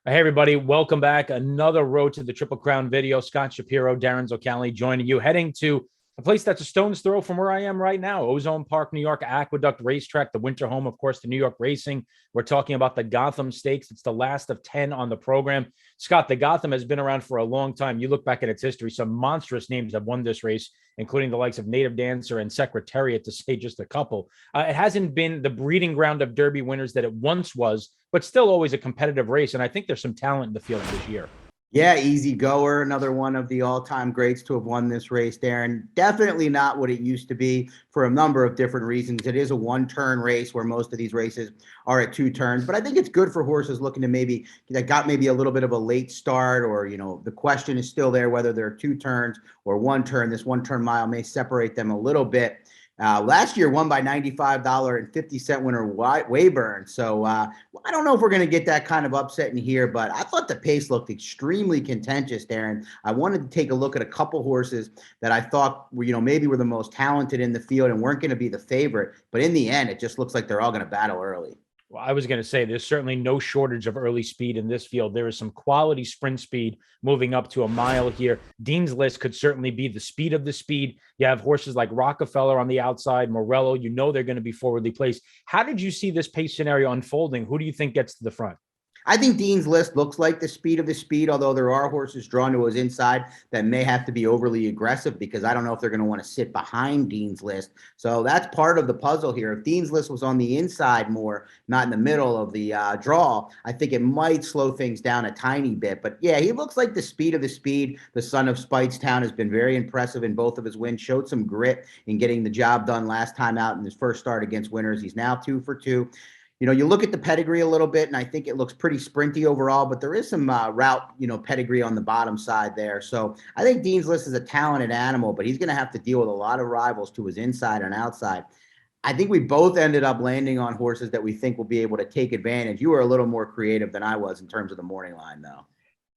Hey, everybody. Welcome back. Another Road to the Triple Crown video. Scott Shapiro, Darin Zoccali joining you, heading to a place that's a stone's throw from where I am right now, Ozone Park, New York, Aqueduct Racetrack, the winter home, of course, to New York racing. We're talking about the Gotham Stakes. It's the last of 10 on the program. Scott, the Gotham has been around for a long time. You look back at its history, some monstrous names have won this race, including the likes of Native Dancer and Secretariat, to say just a couple. It hasn't been the breeding ground of Derby winners that it once was, but still always a competitive race. And I think there's some talent in the field this year. Yeah, easy goer, another one of the all-time greats to have won this race, Darren. Definitely not what it used to be for a number of different reasons. It is a one-turn race where most of these races are at two turns, but I think it's good for horses looking to maybe that got maybe a little bit of a late start, or the question is still there whether they're two turns or one turn. This one-turn mile may separate them a little bit. Last year won by $95.50 winner Wayburn. So I don't know if we're going to get that kind of upset in here, but I thought the pace looked extremely contentious, Darren. I wanted to take a look at a couple horses that I thought were, maybe were the most talented in the field and weren't going to be the favorite. But in the end, it just looks like they're all going to battle early. Well, I was going to say there's certainly no shortage of early speed in this field. There is some quality sprint speed moving up to a mile here. Dean's List could certainly be the speed of the speed. You have horses like Rockefeller on the outside, Morello. They're going to be forwardly placed. How did you see this pace scenario unfolding? Who do you think gets to the front? I think Dean's List looks like the speed of the speed, although there are horses drawn to his inside that may have to be overly aggressive because I don't know if they're going to want to sit behind Dean's List. So that's part of the puzzle here. If Dean's List was on the inside more, not in the middle of the draw, I think it might slow things down a tiny bit. But yeah, he looks like the speed of the speed. The son of Speightstown has been very impressive in both of his wins, showed some grit in getting the job done last time out in his first start against winners. He's now 2 for 2. You look at the pedigree a little bit, and I think it looks pretty sprinty overall, but there is some route, pedigree on the bottom side there. So I think Dean's List is a talented animal, but he's going to have to deal with a lot of rivals to his inside and outside. I think we both ended up landing on horses that we think will be able to take advantage. You were a little more creative than I was in terms of the morning line, though.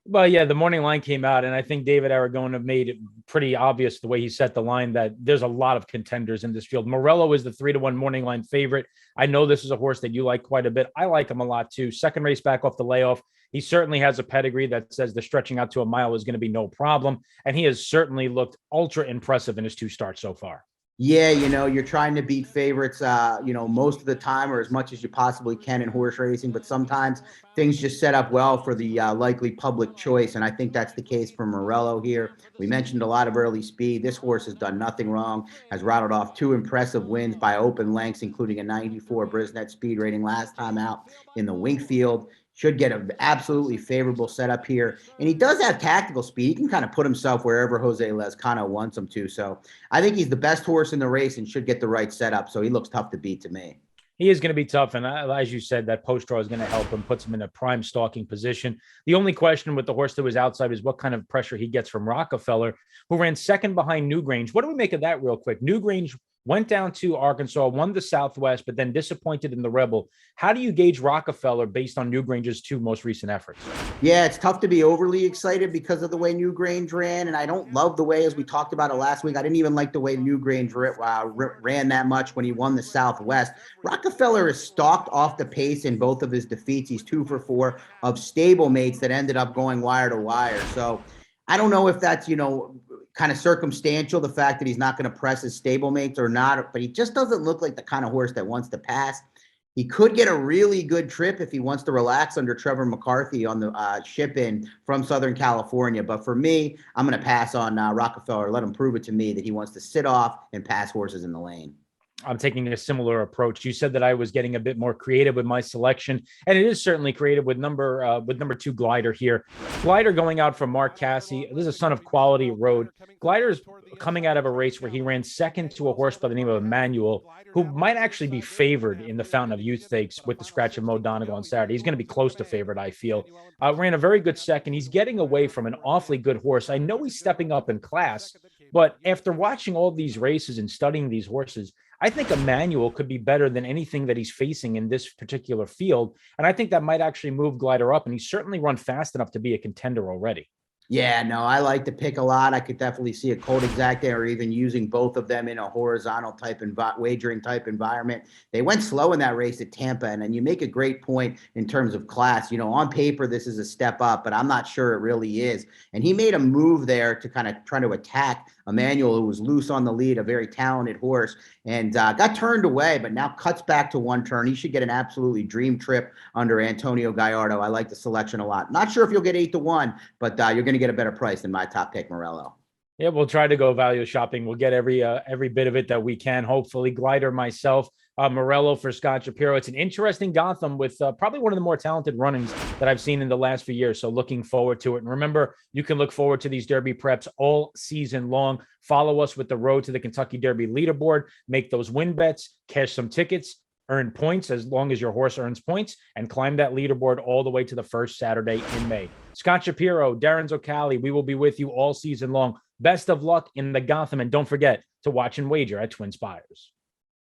Well, yeah, the morning line came out, and I think David Aragona made it pretty obvious the way he set the line that there's a lot of contenders in this field. Morello is the 3-1 morning line favorite. I know this is a horse that you like quite a bit. I like him a lot too. Second race back off the layoff. He certainly has a pedigree that says the stretching out to a mile is going to be no problem, and he has certainly looked ultra impressive in his 2 starts so far. Yeah, you're trying to beat favorites, most of the time or as much as you possibly can in horse racing, but sometimes things just set up well for the likely public choice, and I think that's the case for Morello here. We mentioned a lot of early speed. This horse has done nothing wrong, has rattled off 2 impressive wins by open lengths, including a 94 Brisnet speed rating last time out in the Winkfield. Should get an absolutely favorable setup here. And he does have tactical speed. He can kind of put himself wherever Jose Lezcano wants him to. So I think he's the best horse in the race and should get the right setup. So he looks tough to beat to me. He is going to be tough. And as you said, that post draw is going to help him, puts him in a prime stalking position. The only question with the horse that was outside is what kind of pressure he gets from Rockefeller, who ran second behind Newgrange. What do we make of that real quick? Newgrange went down to Arkansas, won the Southwest, but then disappointed in the Rebel. How do you gauge Rockefeller based on Newgrange's 2 most recent efforts? Yeah, it's tough to be overly excited because of the way Newgrange ran, and I don't love the way, as we talked about it last week, I didn't even like the way Newgrange ran that much when he won the Southwest. Rockefeller is stalked off the pace in both of his defeats. He's 2 for 4 of stablemates that ended up going wire to wire. So I don't know if that's, kind of circumstantial, the fact that he's not going to press his stablemates or not, but he just doesn't look like the kind of horse that wants to pass. He could get a really good trip if he wants to relax under Trevor McCarthy on the ship in from Southern California. But for me, I'm going to pass on Rockefeller. Let him prove it to me that he wants to sit off and pass horses in the lane. I'm taking a similar approach. You said that I was getting a bit more creative with my selection, and it is certainly creative with number 2 Glider here. Glider going out from Mark Casse. This is a son of Quality Road. Glider is coming out of a race where he ran second to a horse by the name of Emmanuel, who might actually be favored in the Fountain of Youth Stakes with the scratch of Mo Donegal on Saturday. He's going to be close to favorite, I feel. Ran a very good second. He's getting away from an awfully good horse. I know he's stepping up in class, but after watching all these races and studying these horses, I think Emmanuel could be better than anything that he's facing in this particular field. And I think that might actually move Glider up. And he's certainly run fast enough to be a contender already. Yeah, no, I like the pick a lot. I could definitely see a cold exact or even using both of them in a horizontal type wagering type environment. They went slow in that race at Tampa, and then you make a great point in terms of class. On paper, this is a step up, but I'm not sure it really is. And he made a move there to kind of try to attack Emmanuel, who was loose on the lead, a very talented horse, and got turned away, but now cuts back to one turn. He should get an absolutely dream trip under Antonio Gallardo. I like the selection a lot. Not sure if you'll get 8-1, but you're going to get a better price than my top pick, Morello. Yeah, we'll try to go value shopping. We'll get every bit of it that we can. Hopefully, glider myself, Morello for Scott Shapiro. It's an interesting Gotham with probably one of the more talented runnings that I've seen in the last few years. So looking forward to it. And remember, you can look forward to these Derby preps all season long. Follow us with the Road to the Kentucky Derby leaderboard. Make those win bets, cash some tickets, earn points as long as your horse earns points, and climb that leaderboard all the way to the first Saturday in May. Scott Shapiro, Darin Zoccali, we will be with you all season long. Best of luck in the Gotham, and don't forget to watch and wager at Twin Spires.